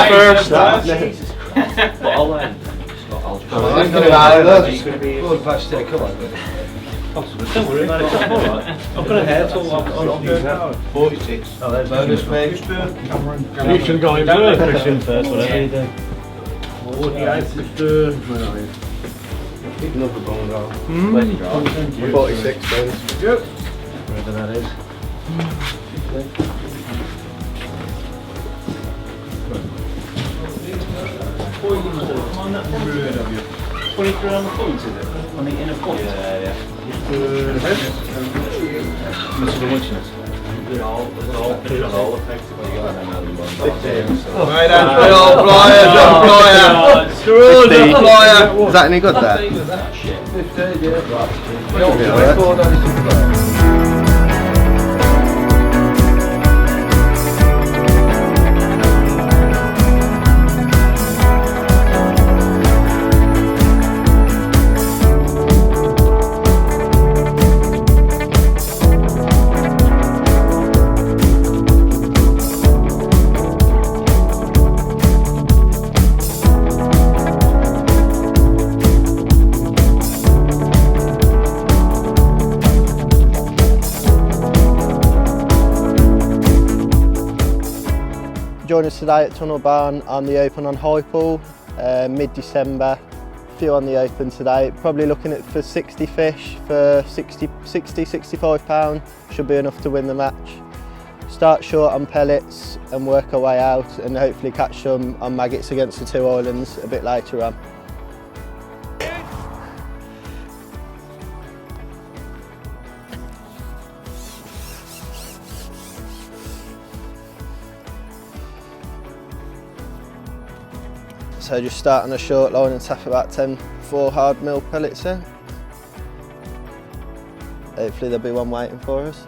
First start. But I'll don't worry about it, it's alright. I've got a hair tool on 46. Oh, there's bonus page. You should go in first, Christian, first, whatever you do. 48 is another bone roll. 46 bonus. Yep. Whatever that is. On that 23 on the points, is it? On the inner points? Yeah. Must have been watching us. They're all affected by the other Right, flyer. Is that any good there? 15, Join us today at Tunnel Barn on the Open on Highpool, mid-December. A few on the Open today, probably looking at for 60 fish for 65 pound, should be enough to win the match. Start short on pellets and work our way out and hopefully catch some on maggots against the two islands a bit later on. So just start on a short line and tap about 10 4 hard mill pellets in. Hopefully there'll be one waiting for us.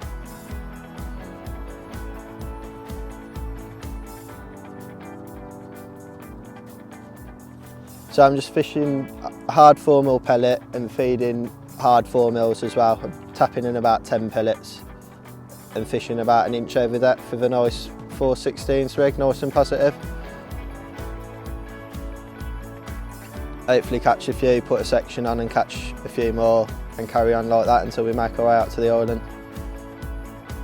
So I'm just fishing a hard 4mm pellet and feeding hard 4mm as well. I'm tapping in about 10 pellets and fishing about an inch over depth with a nice 4/16 rig, nice and positive. Hopefully catch a few, put a section on and catch a few more and carry on like that until we make our way out to the island.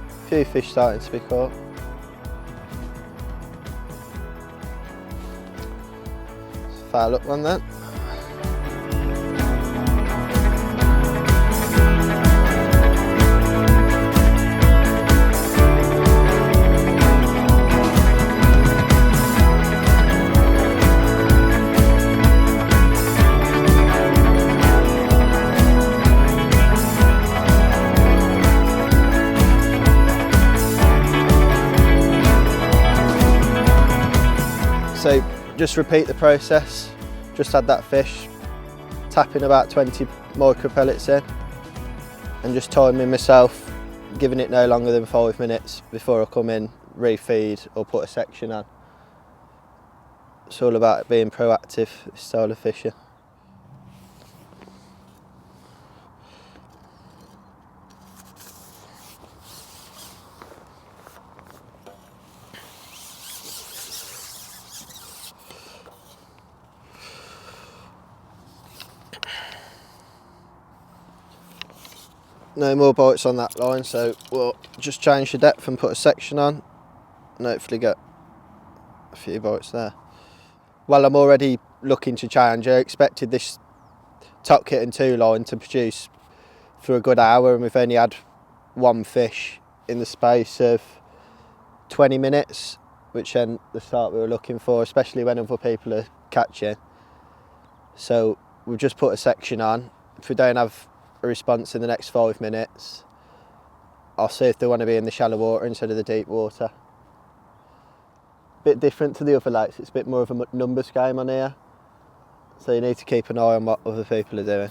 A few fish starting to be caught. Fair luck on that. So just repeat the process, just had that fish, tapping about 20 micro pellets in and just timing myself, giving it no longer than 5 minutes before I come in, refeed or put a section on. It's all about being proactive, this style of fishing. No more bites on that line, so we'll just change the depth and put a section on and hopefully get a few bites there. Well, I'm already looking to change. I expected this top kit and 2 line to produce for a good hour and we've only had one fish in the space of 20 minutes, which then the start we were looking for, especially when other people are catching. So we've just put a section on. If we don't have a response in the next 5 minutes, I'll see if they want to be in the shallow water instead of the deep water. Bit different to the other lakes, it's a bit more of a numbers game on here, so you need to keep an eye on what other people are doing.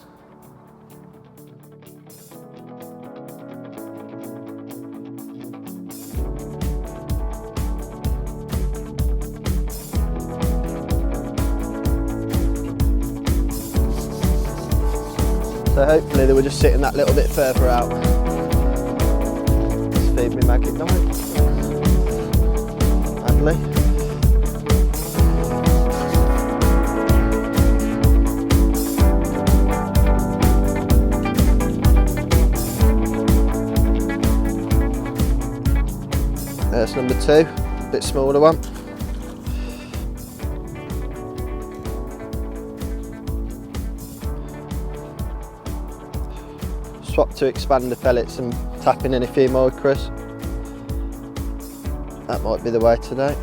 So hopefully they were just sitting that little bit further out. Just feed me maggot guy. hopefully. There's number 2, a bit smaller one. Swap to expander pellets and tapping in a few micros. That might be the way today.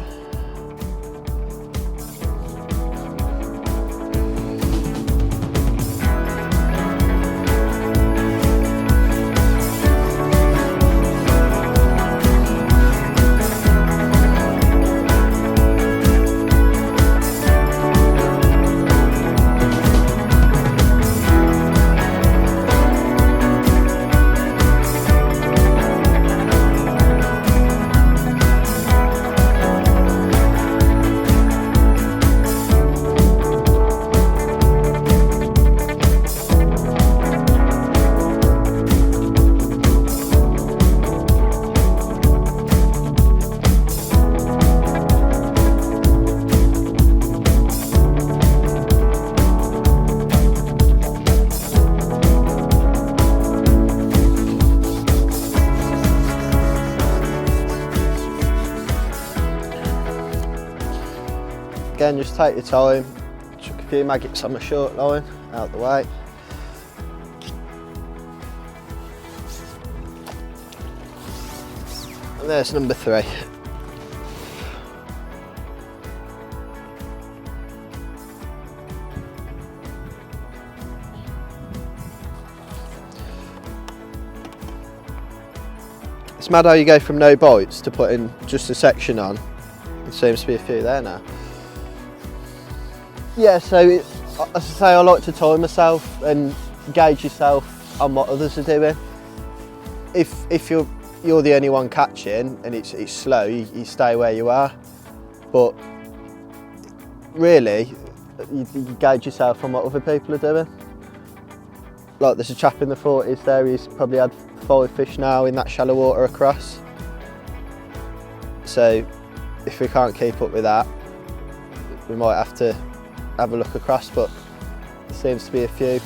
Again, just take your time, chuck a few maggots on my short line, out the way. And there's number 3. It's mad how you go from no bites to putting just a section on. There seems to be a few there now. Yeah, so as I say, I like to time myself and gauge yourself on what others are doing. If you're the only one catching and it's slow, you stay where you are. But really, you gauge yourself on what other people are doing. Like there's a chap in the 40s there, he's probably had 5 fish now in that shallow water across. So if we can't keep up with that, we might have to have a look across, but there seems to be a few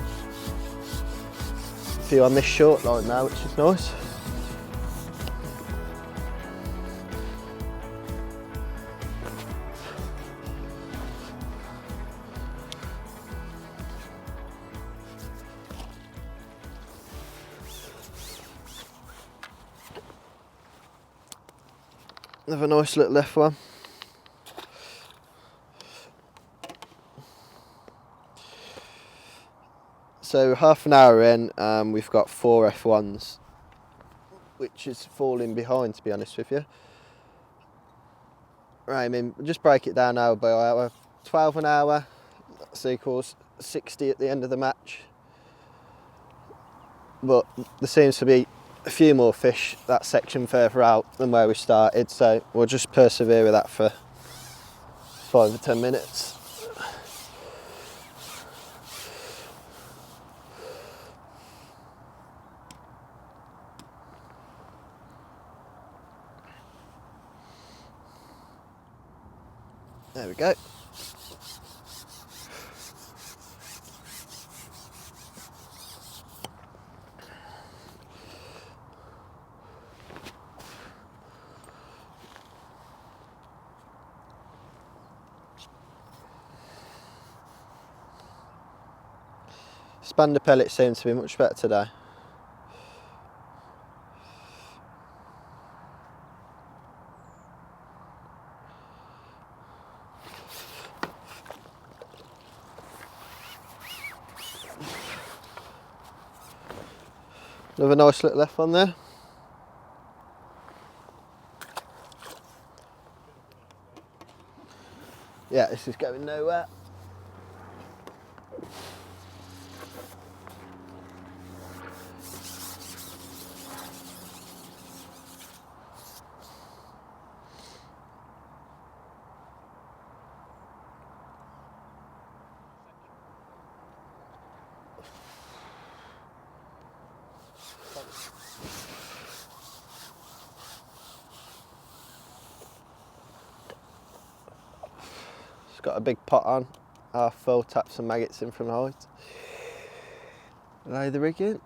on this short line now, which is nice. Another nice little left one. So half an hour in, we've got 4 F1s, which is falling behind, to be honest with you. Right, I mean, we'll just break it down hour by hour. 12 an hour, that's equals 60 at the end of the match. But there seems to be a few more fish that section further out than where we started, so we'll just persevere with that for 5 or 10 minutes. There we go. Expander pellet seems to be much better today. Another nice little left one there. Yeah, this is going nowhere. got a big pot on, half full, tap some maggots in from the height. Lay the rig in.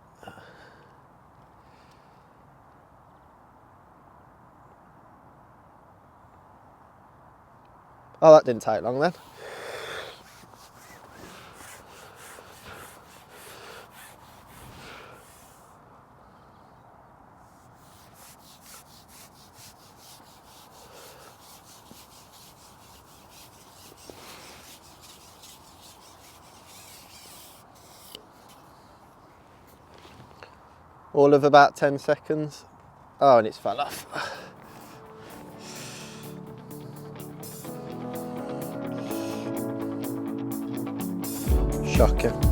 Oh, that didn't take long then. All of about 10 seconds. Oh, and it's fell off. Shocking.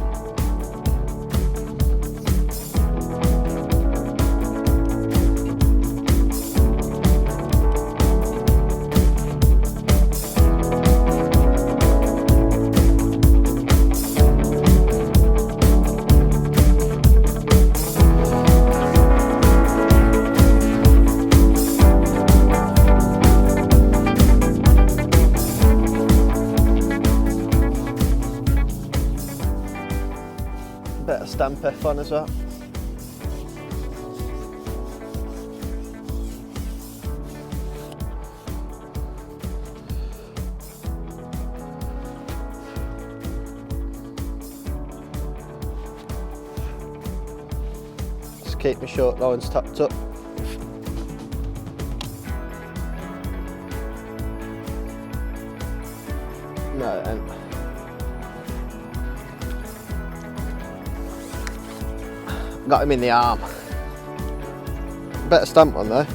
Bit of stamp F on as well. Just keep my short lines topped up. No, it ain't. Got him in the arm. Better stamp one though.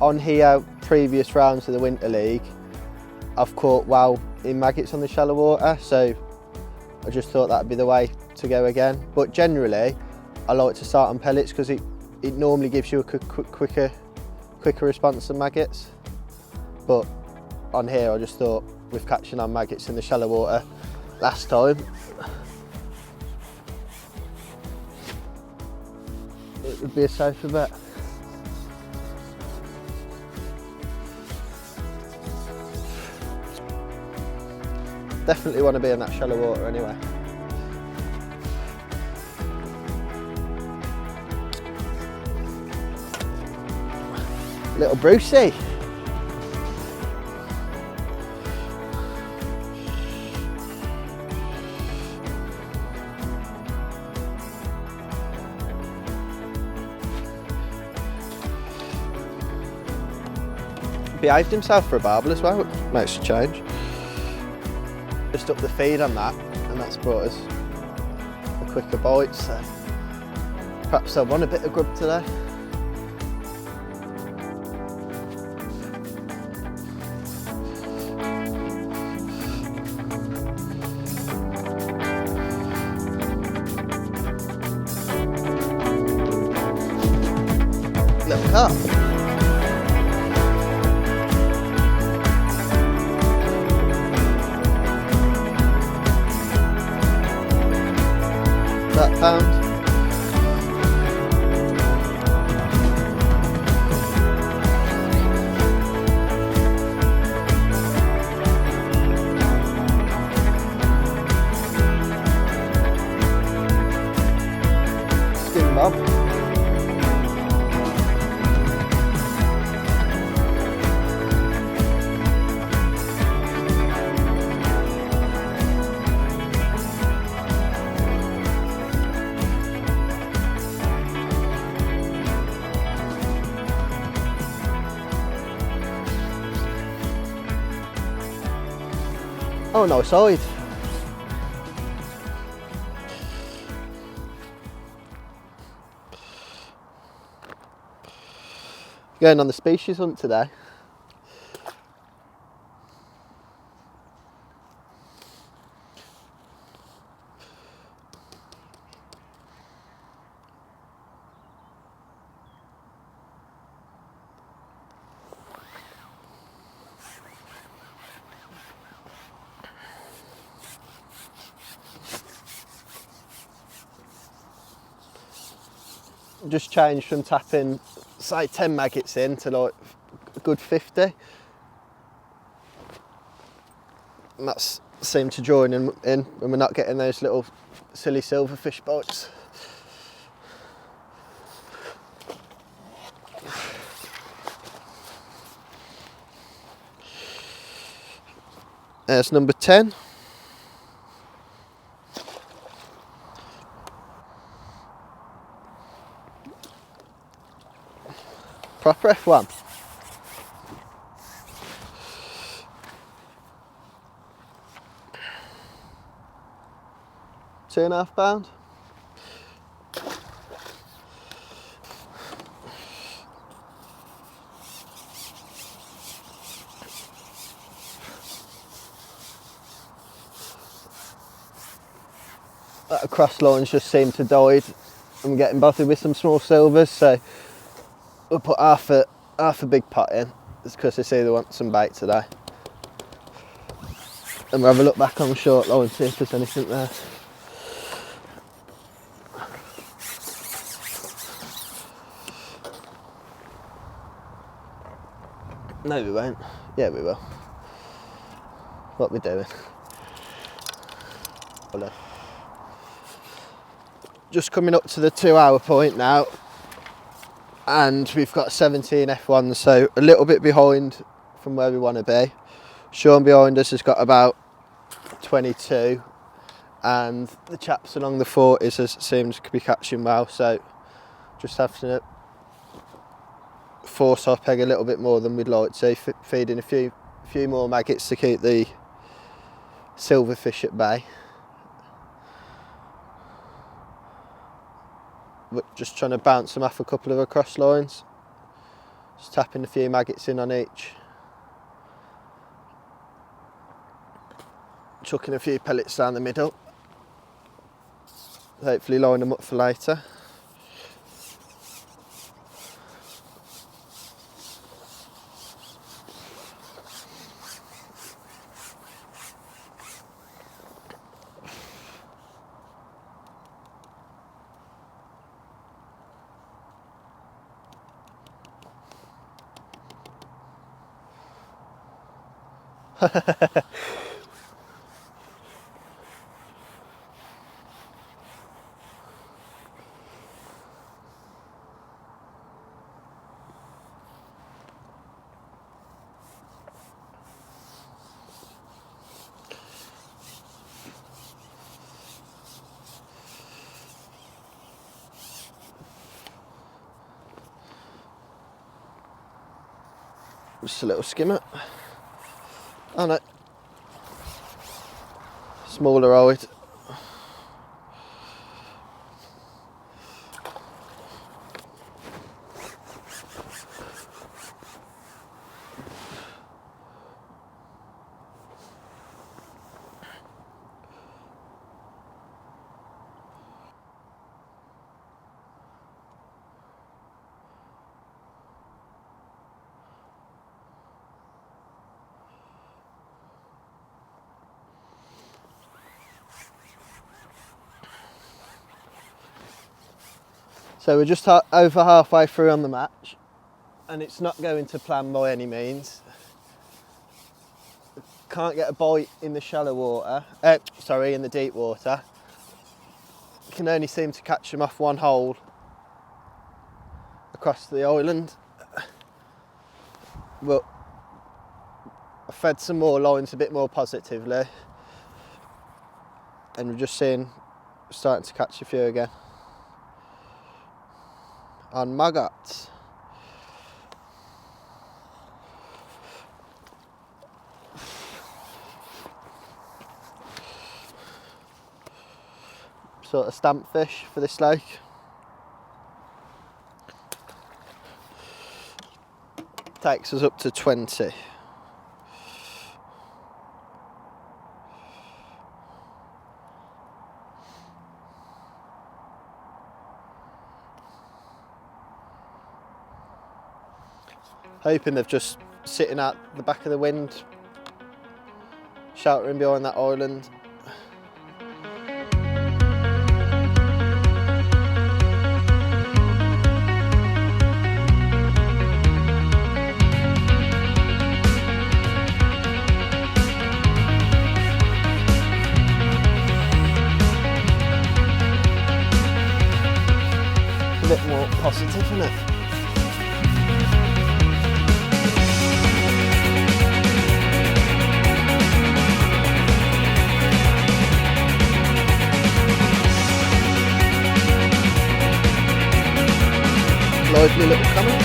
On here, previous rounds of the Winter League, I've caught well in maggots on the shallow water, so I just thought that'd be the way to go again. But generally, I like to start on pellets because it normally gives you a quicker response than maggots. But on here, I just thought, with catching on maggots in the shallow water last time, it would be a safer bet. Definitely want to be in that shallow water anyway. Little Brucey. Behaved himself for a barbel as well, which makes a change. Just up the feed on that, and that's brought us a quicker bite, so perhaps I want a bit of grub today. Little carp. That pound. Skin bob. Oh no, side. Going on the species hunt today. just changed from tapping, say, 10 maggots in to like a good 50. And that's seemed to join in when we're not getting those little silly silverfish bites. There's number 10. Proper F1. £2.5. That cross lines just seem to died. I'm getting bothered with some small silvers, so we'll put half a big pot in. It's because I see they want some bait today. And we'll have a look back on the short line and see if there's anything there. No, we won't. Yeah, we will. What we're doing. Just coming up to the 2 hour point now, and we've got 17 F1s, so a little bit behind from where we want to be. Sean behind us has got about 22, and the chaps along the 40s seems to be catching well, so just have to force our peg a little bit more than we'd like to, feeding a few more maggots to keep the silverfish at bay. But just trying to bounce them off a couple of across lines, just tapping a few maggots in on each, chucking a few pellets down the middle, hopefully line them up for later. Just a little skimmer. Oh no, smaller eyed. So we're just over halfway through on the match, and it's not going to plan by any means. Can't get a bite in the shallow water, in the deep water. Can only seem to catch them off one hole across the island. But I fed some more lines a bit more positively, and we're just starting to catch a few again. On maggots. Sort of stamp fish for this lake. Takes us up to 20. Hoping they're just sitting at the back of the wind, sheltering behind that island. bit more positive, isn't it? Lively little comment.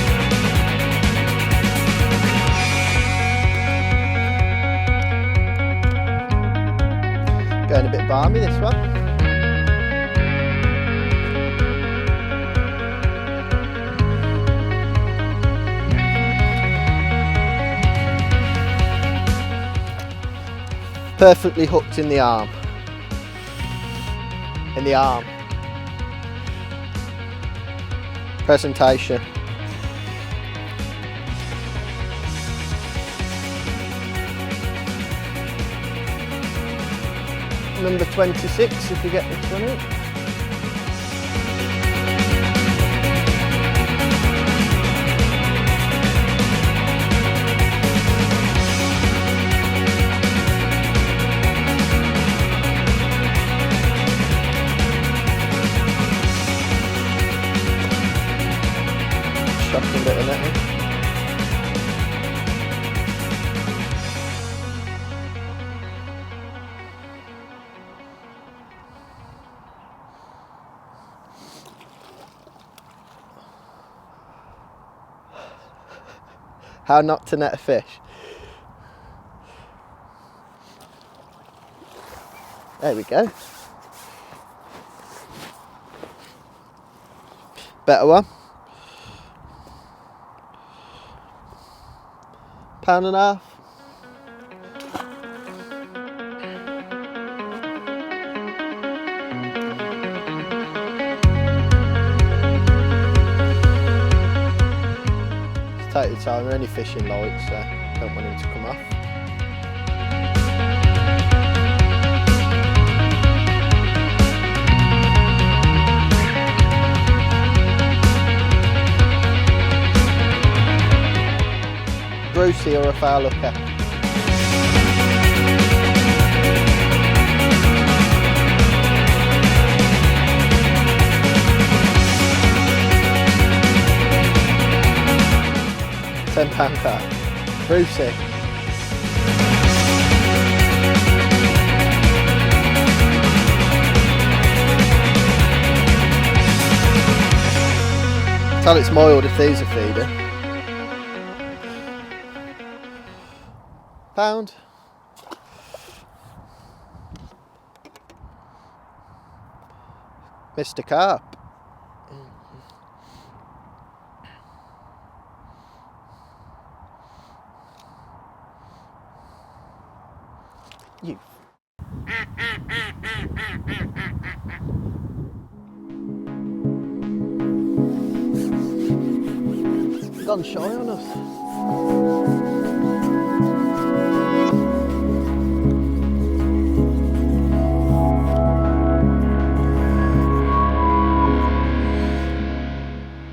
Going a bit balmy this one. Perfectly hooked in the arm. In the arm. Presentation. Number 26 if you get this one in. Shocking bit of netting. How not to net a fish. There we go. Better one. £1.5. Just take your time, we're only fishing light, so don't want him to come off. Brucey or a foul looker. £10 car. Brucey. Tell it's mild if these are feeding. £1. Mr. Carp. You. Gone shy on us.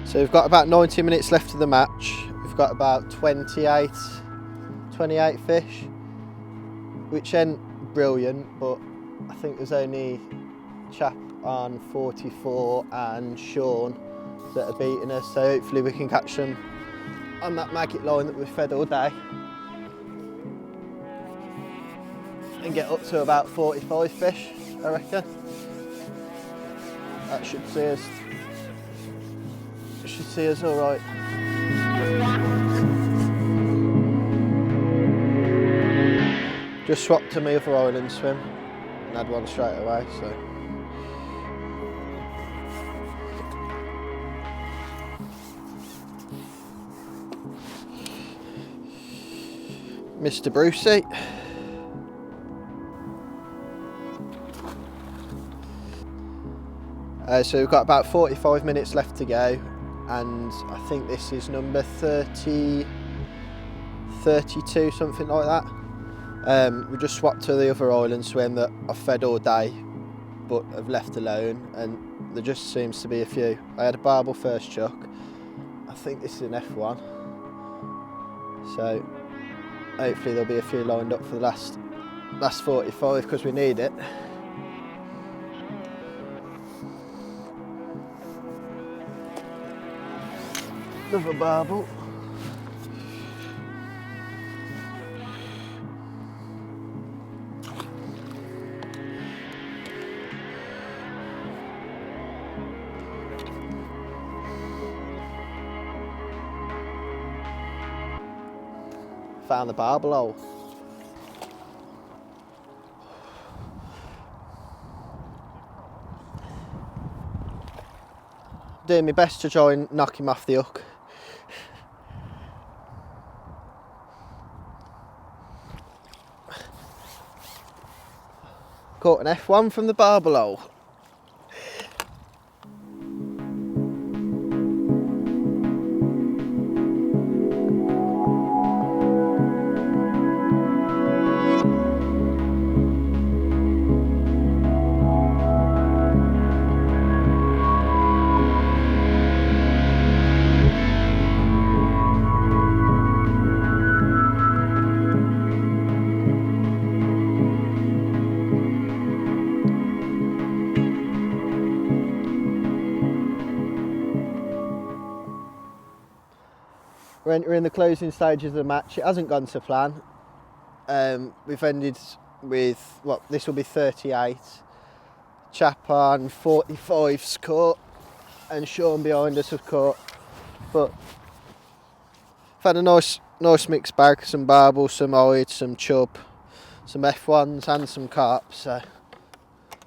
So we've got about 90 minutes left of the match. We've got about 28 fish, which ain't brilliant, but I think there's only chap on 44 and Sean that are beating us, so hopefully we can catch them on that maggot line that we've fed all day and get up to about 45 fish, I reckon. That should see us all right. Just swapped to my other island swim and had one straight away, so. Mr. Brucey. So we've got about 45 minutes left to go, and I think this is number 32, something like that. We just swapped to the other island swim that I've fed all day but have left alone, and there just seems to be a few. I had a barbel first chuck. I think this is an F1, so hopefully there'll be a few lined up for the last 45 because we need it. Another barbel. Found the barbel hole. Doing my best to try and knock him off the hook. Caught an F1 from the barbel hole. We're entering the closing stages of the match. It hasn't gone to plan. We've ended with, what, this will be 38. Chap on 45's caught, and Sean behind us have caught. But I've had a nice mixed bag, some barbels, some oid, some chub, some F1s and some carp. So,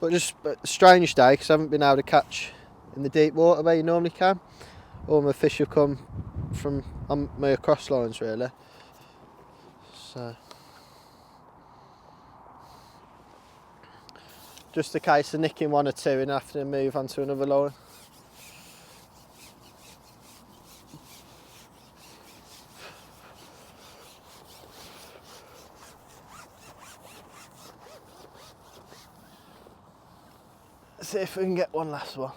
but just a strange day because I haven't been able to catch in the deep water where you normally can. All my fish have come from my across lines really. So just a case of nicking one or two and having to move on to another line. See if we can get one last one.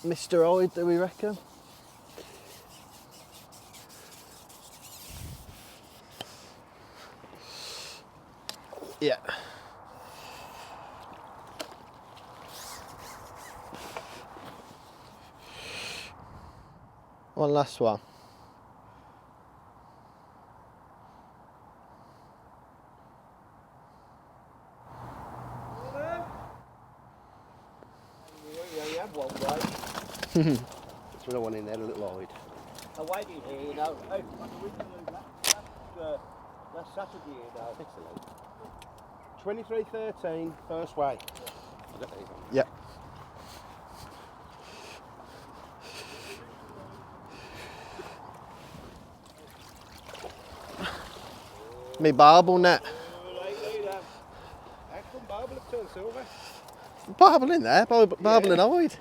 Mr. Oid, do we reckon? Yeah. One last one. That's what I want in there, a little oid. I waited here, you know. Last Saturday, you know. Excellent. 23:13, first way. Yep. Me barbel net. How come barbel have turned silver? Barbel in there, barbel and oid.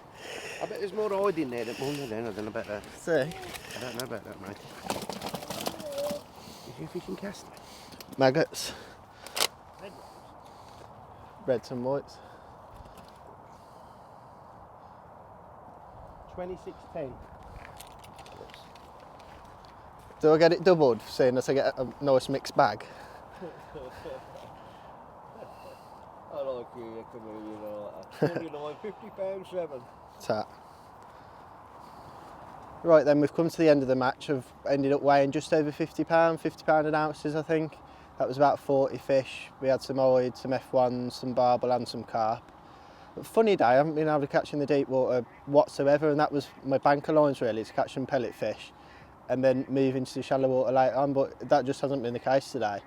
I bet there's more oid in there than under then. I don't know about that. See? I don't know about that, mate. Is you fishing cast? Maggots. Reds and whites. 26:10. Do I get it doubled, seeing as I get a nice mixed bag? I like you, come here, you know. 29, £50, 7. Tap. Right then, we've come to the end of the match. I've ended up weighing just over £50, £50 an ounces I think. That was about 40 fish. We had some oid, some F1s, some barbel and some carp. But funny day, I haven't been able to catch in the deep water whatsoever, and that was my banker lines really, to catch some pellet fish and then move into the shallow water later on, but that just hasn't been the case today.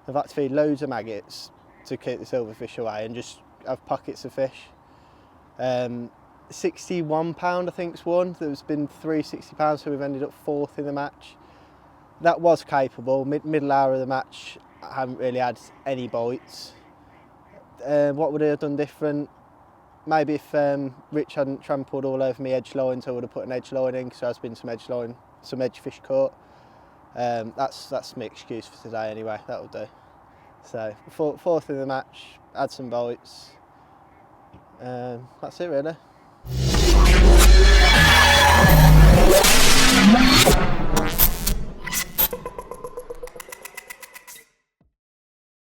I've had to feed loads of maggots to keep the silverfish away and just have pockets of fish. £61 I think's won. There's been 3 £60, so we've ended up 4th in the match. That was capable. Middle hour of the match, I haven't really had any bites. What would I have done different? Maybe if Rich hadn't trampled all over me edge lines, I would have put an edge line in, because there's been some edge fish caught. That's my excuse for today anyway. That'll do. So 4th in the match, had some bites. That's it really. Bye.